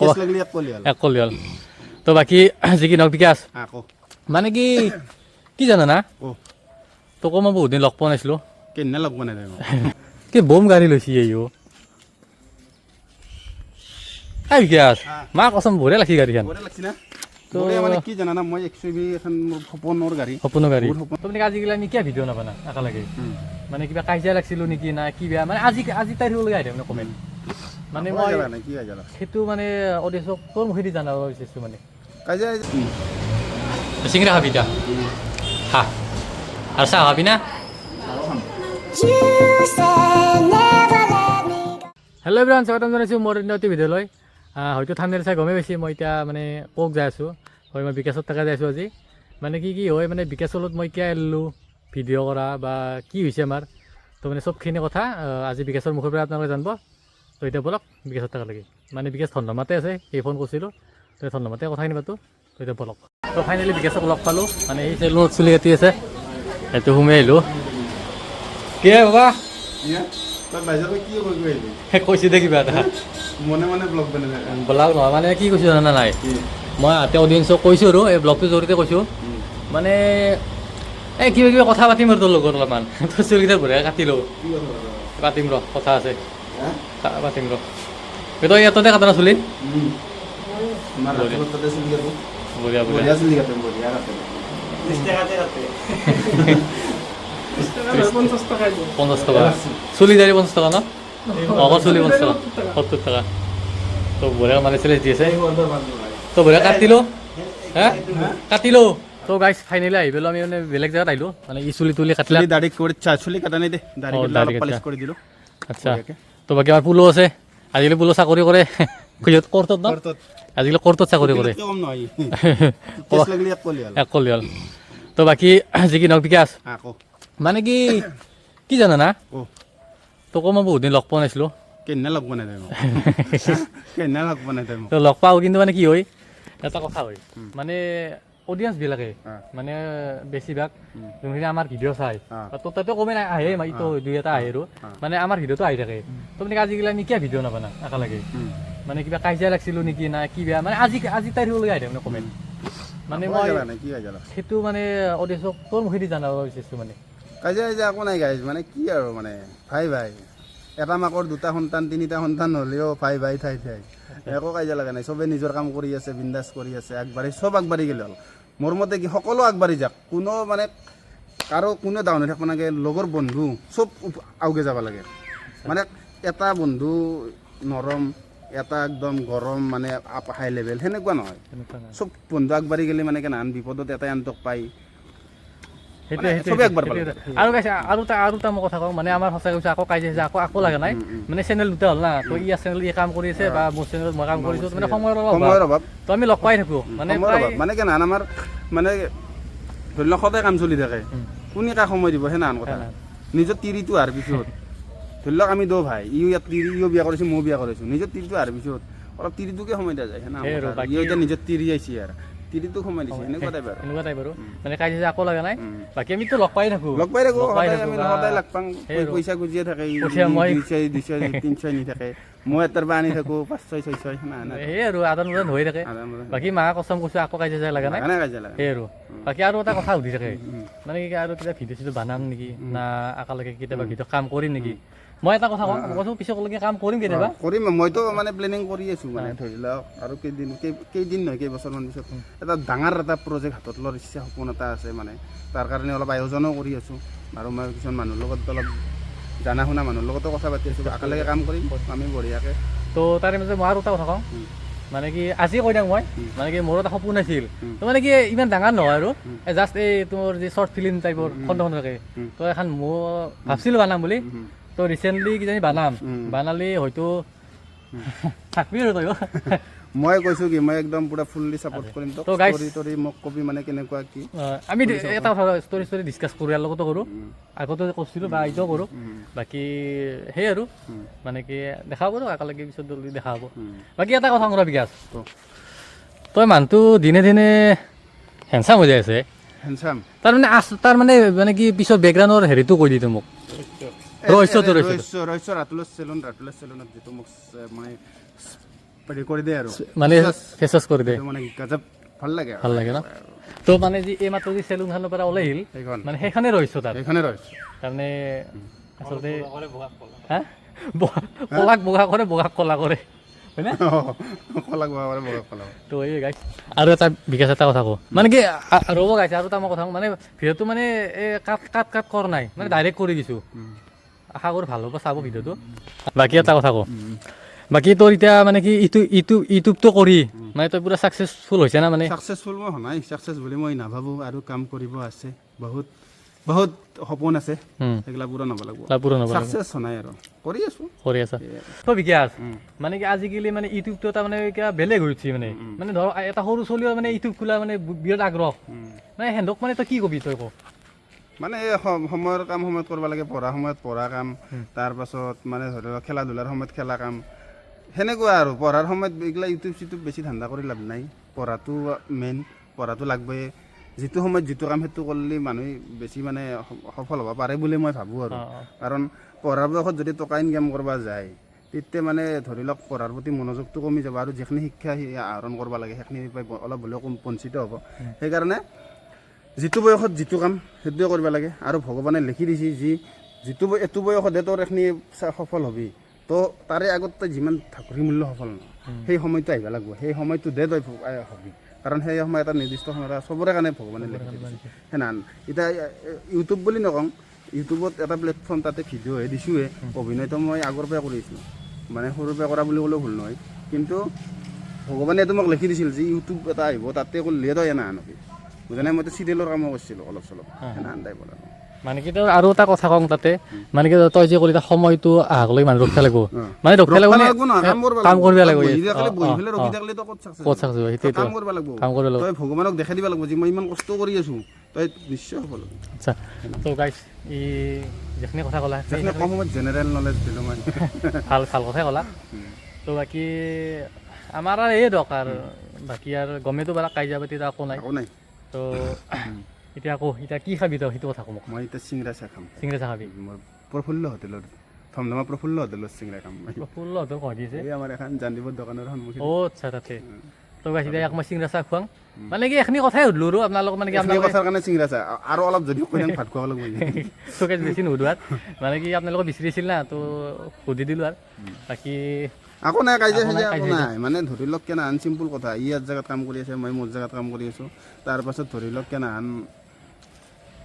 cash লাগিলে এক কলি হ'ল তো বাকী যি কি নহওক বিকাশ মানে কি জানা না তোকো মই বহুত দিন লগ পোৱা নাছিলোঁ কেনে লগ বনাই দেই কি বম গাড়ী লৈছি এইও এই বিকাশ মা কচম বঢ়িয়া লাগছি গাড়ীখন বঢ়িয়া লাগছি না বঢ়িয়া মানে কি জানা না মই এক্সইভি এখন মোৰ সপোনৰ গাড়ী তুমি আজিকালি আমি কিয় ভিডিঅ' নাপানা একেলগে মানে কিবা কাজিয়া লাগছিলোঁ নেকি না কি বেয়া মানে আজি তাৰিখলৈকে আহি মানে কমেণ্ট মানে মই সেইটো মানে অডিয়েঞ্চক তোৰ মুখেদি জানাব বিচাৰিছোঁ মানে কাজিয়া চিংৰা খাবি এতিয়া খা আৰু চাহ খাবি না হেল্ল' এভৰিৱান স্বাগতম জনাইছোঁ মোৰ নতুন ভিডিঅ'লৈ হয়তো থাম্বনেইল চাই গমেই পাইছে মই এতিয়া মানে ক'ত যাই আছোঁ হয় মই বিকাশত তাকে যাই আছোঁ আজি মানে কি হয় মানে বিকাশৰ লগত মই কিয় এৰিলোঁ ভিডিঅ' কৰা বা কি হৈছে আমাৰ তো মানে চবখিনি কথা আজি বিকাশৰ মুখৰ পৰা আপোনালোকে জানিব তো এতিয়া বলক বিকাশত তাকে মানে বিকাশ ধন্যবাদে আছে সেই ফোন কৰিছিলোঁ তো ধন্যবাদে কথাখিনি পাতোঁ তো এতিয়া বলক তো ফাইনেলি বিকাশক লগ পালোঁ মানে এই চেলুনত চুলি কাটি আছে সেইটো সোমাই আহিলোঁ কি বাবা কৈছে দে কিবা এটা ব্লগ নহয় মানে কি কৈছোঁ জানা নাই মই হাতে অডিয়েঞ্চক কৈছোঁ আৰু এই ব্লগটোৰ জৰিয়তে কৈছোঁ মানে এই কিবা কথা পাতিম আৰু তোৰ লগত অলপমান তোৰ চুলিকেইটা বঢ়িয়া কাটিলোঁ পাতিম ৰ কথা আছে পাতিম ৰ তই ইয়াতে কাটা না চুলি বঢ়িয়া বঢ়িয়া 50 টকা চুলি দাড়ি 50 টকা ন অকল চুলি 50 টকা 70 টকা তো বঢ়িয়া মানে চেলেঞ্জ দি আছে তো বঢ়িয়া কাটিলোঁ তো গাইছ ফাইনেলি আহি পেলাই আমি মানে বেলেগ জেগাত আহিলোঁ মানে ই চুলি তুলি কাটিলে দাড়ি কৰি চুলি কাটা নাই দে দাড়ি পালিশ কৰি দিলোঁ আচ্ছা তো বাকী আমাৰ পুলো আছে আজিকালি পুলো চাকৰি কৰে কৰ্টত ন আজিকালি কৰ্টত চাকৰি কৰে এক কলি হ'ল তো বাকী যি কি নহওক বিকাশ মানে কি জানা না তোকো মই বহুত দিন লগ পোৱা নাছিলোঁ কেনে লগ বনাই তো লগ পাওঁ কিন্তু মানে কি হয় এটা কথা হয় মানে অডিয়েঞ্চবিলাকে মানে বেছিভাগ যোনখিনি আমাৰ ভিডিঅ' চাই তোৰ তাতে কমেই নাই আহে ইটো দুই এটা আহে আৰু মানে আমাৰ ভিডিঅ'টো আহি থাকে তো মানে আজিকালি আমি কিয় ভিডিঅ' নাপানা একেলগে মানে কিবা কাজিয়া লাগছিলোঁ নেকি না কি বেয়া মানে আজি তাৰিখলৈকে আহি থাকে মানে কমেণ্ট মানে মই সেইটো মানে অডিয়েঞ্চক তোৰ মুখেদি জানাব বিচাৰিছোঁ মানে কাজিয়া একো নাই গাইজ মানে কি আৰু মানে ভাই এটা মাকৰ দুটা সন্তান তিনিটা সন্তান হ'লেও ভাই ঠাই একো কাজিয়া লগা নাই চবেই নিজৰ কাম কৰি আছে বিন্দাছ কৰি আছে চব আগবাঢ়ি গ'লে হ'ল মোৰ মতে কি সকলো আগবাঢ়ি যাওক কোনো মানে কোনো ডাউন হৈ থাকিব নালাগে লগৰ বন্ধু চব আউগে যাব লাগে মানে এটা বন্ধু নৰম এটা একদম গৰম মানে হাই লেভেল সেনেকুৱা নহয় চব বন্ধু আগবাঢ়ি গ'লে মানে কেনে বিপদত এটাই আনটোক পায় আৰু এটা মই কথা কওঁ মানে আমাৰ সঁচাকৈ কৈছোঁ আকৌ কাজিয়া হৈছে আকৌ লাগা নাই মানে চেনেল দুটা হ'ল না তো ইয়াৰ চেনেল কাম কৰি আছে বা মোৰ চেনেলত মই কাম কৰিছোঁ মানে সময়ৰ অভাৱ তো আমি লগ পাই থাকোঁ মানে কেনে আমাৰ মানে ধৰি লওক সদায় কাম চলি থাকে কোনে কাক সময় দিব সেনাহান কথা নিজৰ তিৰিটো অহাৰ পিছত ধৰি লওক আমি ভাই ইও বিয়া কৰিছোঁ ময়ো বিয়া কৰিছোঁ নিজৰ তিৰিটো অহাৰ পিছত অলপ তিৰিটোকে সময় দিয়া যায় সেনা এতিয়া নিজৰ তিৰি আহিছে আৰু তিৰিটো সময় দিছে এনেকুৱা টাইপ আৰু মানে কাজিয়া আকৌ লগা নাই বাকী আমিতো লগ পাই থাকোঁ সদায় লগ পাওঁ পইচা খুজিয়ে থাকে 200 নি থাকে মই এটাৰ পৰা আনি থাকোঁ 500 600 সেই আৰু আদান প্ৰদান হৈ থাকে বাকী মা কচম কৈছোঁ আকৌ কাজিয়া লগা নাই সেই আৰু বাকী আৰু এটা কথা সুধি থাকে মানে কি আৰু কিবা ভিডিঅ' চিডিঅ' বনাম নেকি না একেলগে কেতিয়াবা ভিডিঅ' কাম কৰিম নেকি মই এটা কথা কৈছোঁ পিছলৈকে কাম কৰিম কেতিয়াবা কৰিম মইতো মানে প্লেনিং কৰি আছোঁ মানে ধৰি লওক আৰু কেইদিন নহয় কেইবছৰমান পিছত এটা ডাঙৰ এটা প্ৰজেক্ট হাতত লোৱাৰ ইচ্ছা সপোন এটা আছে মানে তাৰ কাৰণে অলপ আয়োজনো কৰি আছোঁ আৰু মই কিছুমান মানুহৰ লগত অলপ জানা শুনা মানুহৰ লগতো কথা পাতি আছোঁ একেলগে কাম কৰিম আমি বঢ়িয়াকৈ তো তাৰে মাজতে মই আৰু এটা কথা কওঁ মানে কি আজি কৈ দিওঁ মই মানে কি মোৰ এটা সপোন আছিল তো মানে কি ইমান ডাঙৰ নহয় আৰু জাষ্ট এই তোৰ যি শ্বৰ্ট ফিল্ম টাইপৰ খণ্ড থাকে তো এখন মই ভাবছিলোঁ বনাম বুলি তো ৰিচেণ্টলি কিজানি বানালি হয়তো থাকবি আৰু তই মই কৈছোঁ কি মই একদম পুৰা ফুল্লি ছাপোৰ্ট কৰিম তোৰ মোক কবি মানে কেনেকুৱা কি আমি এটা কথা ষ্টৰি ডিছকাছ কৰোঁ ইয়াৰ লগতো কৰোঁ আগতে কৰিছিলোঁ বা এতিয়াও কৰোঁ বাকী সেই আৰু মানে কি দেখা পাব একেলগে পিছত দেখা হ'ব বাকী এটা কথা কৰা বিকাশ তই মানুহটো দিনে দিনে হেণ্ডচাম হৈ যায় আছে তাৰমানে কি পিছত বেকগ্ৰাউণ্ডৰ হেৰিটো কৈ দিওঁ মোক ৰহস্য ৰাতুলৰ চেলুনত যিটো মোক মানে কৰি দিয়ে আৰু মানে ফেচাছ কৰি দিয়ে এইটো মানে গজব ভাল লাগে আৰু ভাল লাগে ন তো মানে যি এই মাত্ৰ যি চেলুনখনৰ পৰা ওলাই আহিল সেইখন মানে সেইখনে ৰৈছোঁ তাত সেইখনে ৰৈছোঁ তাৰমানে আচলতে হা কলাক বগা কৰে বগাক কলা কৰে হয়নে কলাক বগা বগা কলাক তো এই গাইছ আৰু এটা বিকাশ এটা কথা কওঁ মানে কি ৰ'ব গাইছে আৰু এটা মই কথা কওঁ মানে ভিডিঅ'টো মানে এই কাট কৰা নাই মানে ডাইৰেক্ট কৰি দিছোঁ আশা কৰোঁ ভাল হ'ব চাব ভিডিঅ'টো বাকী এটা কথা কওঁ বাকী তোৰ এতিয়া মানে কি ইউটিউবটো কৰি মানে তই পূৰা ছাকচেছফুল হৈছে না মানে ছাকচেছফুল মই হোৱা নাই ছাকচেছ বুলি মই নাভাবোঁ আৰু কাম কৰিব আছে বহুত বহুত সপোন আছে সেইগিলা পূৰণ হ'ব লাগিব পূৰণ হ'ব ছাকচেছ হোৱা নাই আৰু কৰি আছোঁ কৰি আছা তো বিকাশ মানে কি আজিকালি মানে ইউটিউবটো এটা মানে কিবা বেলেগ হৈ উঠিছে মানে মানে ধৰ এটা সৰু চলিও মানে ইউটিউব খোলা মানে বিৰাট আগ্ৰহ মানে সেন্দক মানে তই কি কবি তই ক মানে এই সময়ৰ কাম সময়ত কৰিব লাগে পঢ়া সময়ত পঢ়া কাম তাৰপাছত মানে ধৰি লওক খেলা ধূলাৰ সময়ত খেলা কাম সেনেকুৱা আৰু পঢ়াৰ সময়ত এইগিলা ইউটিউব চিউটিউব বেছি ধান্দা কৰি লাভ নাই পঢ়াটো মেইন পঢ়াটো লাগবই যিটো সময়ত যিটো কাম সেইটো কৰিলে মানুহে বেছি মানে সফল হ'ব পাৰে বুলি মই ভাবোঁ আৰু কাৰণ পঢ়াৰ বয়সত যদি টকা ইনকাম কৰিব যায় তেতিয়া মানে ধৰি লওক পঢ়াৰ প্ৰতি মনোযোগটো কমি যাব আৰু যিখিনি শিক্ষা আহৰণ কৰিব লাগে সেইখিনি অলপ হ'লেও বঞ্চিত হ'ব সেইকাৰণে যিটো বয়সত যিটো কাম সেইটোৱে কৰিব লাগে আৰু ভগৱানে লিখি দিছে এইটো বয়সতহে তোৰ এইখিনি সফল হ'বি তো তাৰে আগত তই যিমান ঠাকুৰী মূল্য সফল নহয় সেই সময়টো আহিব লাগিব সেই সময়টো দে তই হবি কাৰণ সেই সময় এটা নিৰ্দিষ্ট সময় চবৰে কাৰণে ভগৱানে লিখি দিছে সেনা এতিয়া ইউটিউব বুলি নকওঁ ইউটিউবত এটা প্লেটফৰ্ম তাতে ভিডিঅ'হে দিছোঁহে অভিনয়টো মই আগৰ পৰাই কৰিছিলোঁ মানে সৰুৰ পৰা কৰা বুলি ক'লেও ভুল নহয় কিন্তু ভগৱানে এইটো মোক লিখি দিছিল যে ইউটিউব এটা আহিব তাতে কৰিলে তই এনা আনবি বুজানে মইতো চিৰিয়েলৰ কামো কৰিছিলোঁ অলপ চলপ সেনা আন টাইপৰ আৰু মানে কি তই আৰু এটা কথা কওঁ তাতে মানে কি তই যে ক'লি সময়টো আহকলৈ মানে ৰখিব লাগিব মানে ৰখিব লাগিব কাম কৰিব লাগিব ক'ত চাকচেছ সেইটোৱে কাম কৰিব লাগিব কাম কৰিব লাগিব তই ভগৱানক দেখাই দিব লাগিব যে মই ইমান কষ্ট কৰি আছোঁ তই নিশ্চয় সফল হ'বি আচ্ছা তো গাইছ ই যিখিনি কথা ক'লা কম সময়ত জেনেৰেল নলেজ দিলোঁ মই ভাল ভাল কথাই ক'লা তো বাকী আমাৰ আৰু এই দৰকাৰ বাকী আৰু গমেতো বাৰু কাজিয়া পাতি একো নাই একো নাই তো এতিয়া কি খাবি তই সেইটো কথা কওঁ মোক মই এতিয়া চিংৰা চাহ খাম চিংৰা চাহ খাবি মই প্ৰফুল্ল হোটেলৰ ধমধমা প্ৰফুল্ল হোটেলৰ চিংৰা খাম প্ৰফুল্ল হোটেল কয় দিছে এই আমাৰ এখন জানিবৰ দোকানৰ সন্মুখত অ' আচ্ছা তাতে তো গাইছ এতিয়া মই চিংৰা চাহ খুৱাম মানে কি এইখিনি কথাই সুধিলোঁ আৰু আপোনালোকক মানে কি আপোনাৰ কথাৰ কাৰণে চিংৰা চাহ আৰু অলপ যদি কৈ ভাত খুৱাব লাগিব তো গাইছ বেছি নুধুৱাত মানে কি আপোনালোকক বিচাৰিছিল না তো সুধি দিলোঁ আৰু বাকী একো নাই কাজিয়া চাজিয়া একো নাই মানে ধৰি লওক কেনাহান চিম্পুল কথা ই ইয়াৰ জেগাত কাম কৰি আছে মই মোৰ জেগাত কাম কৰি আছোঁ তাৰপাছত ধৰি লওক কেনাহান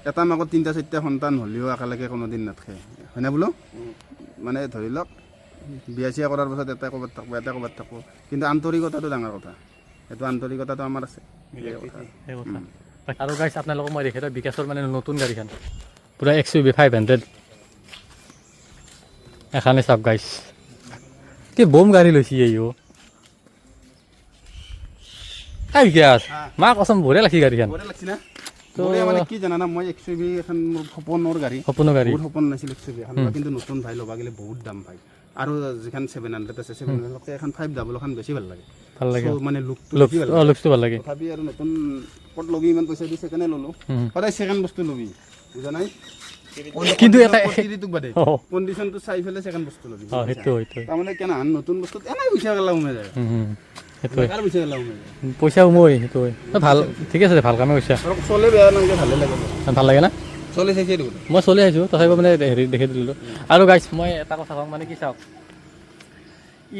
এটা মাকত 3-4টা সন্তান হ'লেও একেলগে কোনোদিন নাথাকে হয়নে বোলো মানে ধৰি লওক বিয়া চিয়া কৰাৰ পাছত এটা ক'ৰবাত থাকব এটা ক'ৰবাত থাকব কিন্তু আন্তৰিকতাটো ডাঙৰ কথা সেইটো আন্তৰিকতাটো আমাৰ আছে সেই কথা আৰু গাইছ আপোনালোকক মই দেখিলোঁ বিকাশৰ মানে নতুন গাড়ীখন পূৰা XUV 500 এখানে চাওক গাইছ কি বম গাড়ী লৈছি এইও বিকাশ মা কচম বঢ়িয়া লাগছি গাড়ীখন মানে কি জানা মই XUV এখন মোৰ সপোনৰ গাড়ী বহুত সপোন নাছিল XUV এখন কিন্তু নতুন ভাই ল'বা গ'লে বহুত দাম পায় আৰু যিখন 700 আছে 700 এখন 500 এখন বেছি ভাল লাগে মানে লুকটো ভাল লাগে তথাপি আৰু নতুন ক'ত লগি ইমান পইচা দি ছেকেণ্ডে ল'লোঁ সদায় ছেকেণ্ড বস্তু ল'বি বুজা নাই কিন্তু এটা কণ্ডিশ্যনটো চাই পেলাই ছেকেণ্ড বস্তু ল'বি তাৰমানে কেনাহান নতুন বস্তুত এনেই পইচা গেলা সোমাই যায় পইচা সোমোই সেইটো ভাল ঠিক আছে ভাল কামে কৈছা চলে বেয়া নালাগে ভালে লাগে ভাল লাগে না চলি চাইছে মই চলি আহিছোঁ তথাপিও মানে হেৰি দেখি দিলোঁ আৰু গাইছ মই এটা কথা কওঁ মানে কি চাওক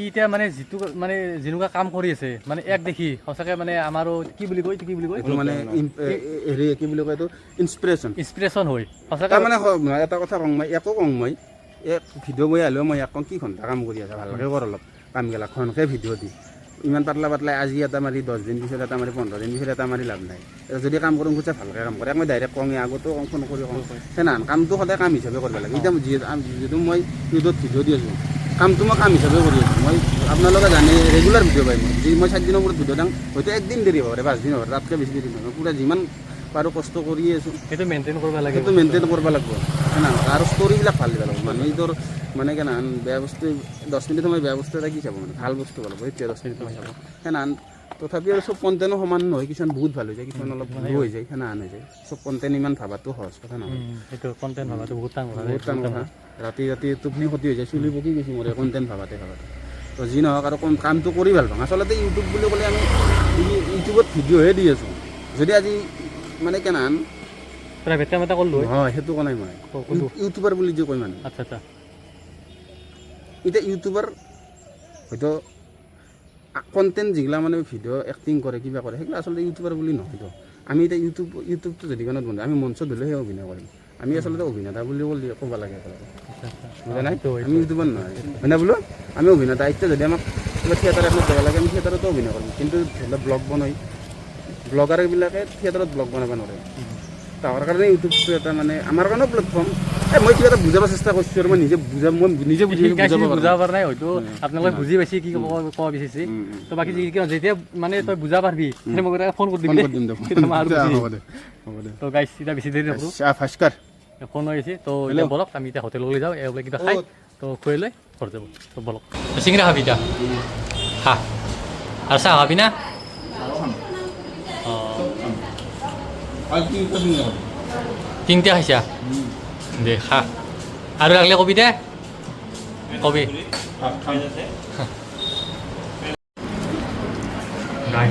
ই এতিয়া মানে যিটো মানে যেনেকুৱা কাম কৰি আছে মানে এক দেখি সঁচাকৈ মানে আমাৰো কি বুলি কয় মানে হেৰি কি বুলি কয় এইটো ইনস্পিৰেশ্যন হয় সঁচাকৈ মানে এটা কথা কওঁ মই একো কওঁ মই এক ভিডিঅ' মই আহিলেও মই কওঁ কি ঘণ্টা কাম কৰি আছে ভালকৈ কৰ অলপ কামগিলা খনকৈ ভিডিঅ' দি ইমান পাতলা আজি এটা মাৰি 10 দিন পিছত এটা মাৰি 15 দিন পিছত এটা মাৰি লাভ নাই যদি কাম কৰোঁ খুজে ভালকৈ কাম কৰে মই ডাইৰেক্ট কওঁ আগতেও কওঁ ফোন কৰি কওঁ সেনাহান কামটো সদায় কাম হিচাপে কৰিব লাগে এতিয়া যিহেতু মই ইউটিউবত ভিডিঅ' দি আছোঁ কামটো মই কাম হিচাপে কৰি আছোঁ মই আপোনালোকে জানে ৰেগুলাৰ ভিডিঅ' পাই মই 7 দিনৰ মূৰত ভিডিঅ' দিওঁ হয়তো 1 দিন দেৰি হ'ব পাৰে 5 দিন হ'ব তাতকৈ বেছি দেৰি নহয় পূৰা যিমান পাৰোঁ কষ্ট কৰিয়ে আছোঁ সেইটো মেইনটেইন কৰিব লাগে সেনাহান আৰু ষ্টৰিবিলাক ভাল দিব লাগিব মানুহে তোৰ মানে কেনাহান বেয়া বস্তু 10 মিনিট সময় বেয়া বস্তু এটা কি চাব মানে ভাল বস্তু পাব এতিয়া 10 মিনিট সময় চাব সেনাহান তথাপি আৰু চব কণ্টেণ্টো সমান নহয় কিছুমান বহুত ভাল হৈ যায় কিছুমান অলপ ভুল হৈ যায় সেনাহান হৈ যায় চব কণ্টেণ্ট ইমান ভাবাটো সহজ কথা নহয় সেইটো কণ্টেণ্ট ভাবাটো বহুত টান কথা ৰাতি টোপনি ক্ষতি হৈ যায় চুলি পকি গৈছে মোৰ কণ্টেণ্ট ভাবাতে তো যি নহওক আৰু কামটো কৰি ভাল পাওঁ আচলতে ইউটিউব বুলি ক'লে আমি ইউটিউবত ভিডিঅ'হে দি আছোঁ যদি আজি মানে কেনান প্ৰাইভেট কাম এটা কৰিলোঁ হয় সেইটো কোৱা নাই মই ইউটিউবাৰ বুলি যে কয় মানে আচ্ছা আচ্ছা এতিয়া ইউটিউবাৰ হয়তো কণ্টেণ্ট যিগিলা মানে ভিডিঅ' এক্টিং কৰে কিবা কৰে সেইগিলা আচলতে ইউটিউবাৰ বুলি নহয়তো আমি এতিয়া ইউটিউবটো যদি কাণত বন্ধ আমি মঞ্চত ধৰিলেহে অভিনয় কৰিম আমি আচলতে অভিনেতা বুলি ক'ব লাগে বুজা নাই আমি ইউটিউবাৰ নহয় হয় না বোলো আমি অভিনেতা এতিয়া যদি আমাক কিবা থিয়েটাৰ এখনত যাব লাগে আমি থিয়েটাৰতো অভিনয় কৰিম কিন্তু ধৰি লওক ব্লগ বনাই ব্লগাৰবিলাকে থিয়েটাৰত ব্লগ বনাব নোৱাৰে তাৰ কাৰণে ইউটিউবটো এটা মানে আমাৰ কাৰণেও প্লেটফৰ্ম মই কিবা এটা বুজাব চেষ্টা কৰিছোঁ আৰু মই নিজে বুজাব পৰা নাই হয়তো আপোনালোকে বুজি পাইছে কি ক'ব বিচাৰিছে তো বাকী যেতিয়া মানে তই বুজা পাৰিবি মোক এটা ফোন কৰি দিবি তো গাইছ এতিয়া বেছি দেৰি নকৰোঁ ফাস্কাৰ ফোন হৈ আছে তো এতিয়া বলক আমি এতিয়া হোটেললৈ যাওঁ এওঁলোকে কিবা খাই তো খুৱাই লৈ ঘৰ যাব তো বলক চিঙৰা খাবি এতিয়া খা আৰু চাহ খাবি না তিনিটা খাইছা দে খা আৰু লাগিলে কবি দে কবি নাই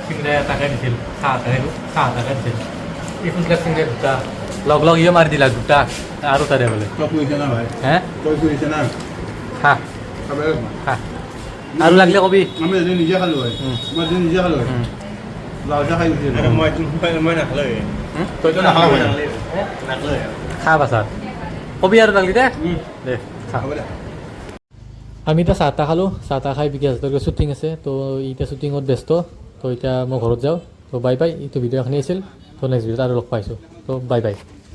চিংৰা এটাকে দিছিল চাহ এটাকে দিছিল এই ফুলবিলাক চিংৰা দুটা লগ ইয়ে মাৰি দিলা দুটা আৰু তাৰে বোলে হে খা খা আৰু লাগিলে কবি আমি নিজে খালোঁ হয় মই নিজে খালোঁ হয় লাওজা খাই গৈছে মই নাখালোঁ তইতো নাখাওঁ খা পাছত কবি আৰু লাগিলে দে খা আমি এতিয়া চাহ তাহ খালোঁ চাহ তাহ খাই বিকাশ হাতৰ শ্বুটিং আছে তো এতিয়া শ্বুটিঙত ব্যস্ত তো এতিয়া মই ঘৰত যাওঁ তো বাই বাই এইটো ভিডিঅ' এখনি আছিল তো নেক্সট ভিডিঅ'ত আৰু লগ পাইছোঁ তো বাই বাই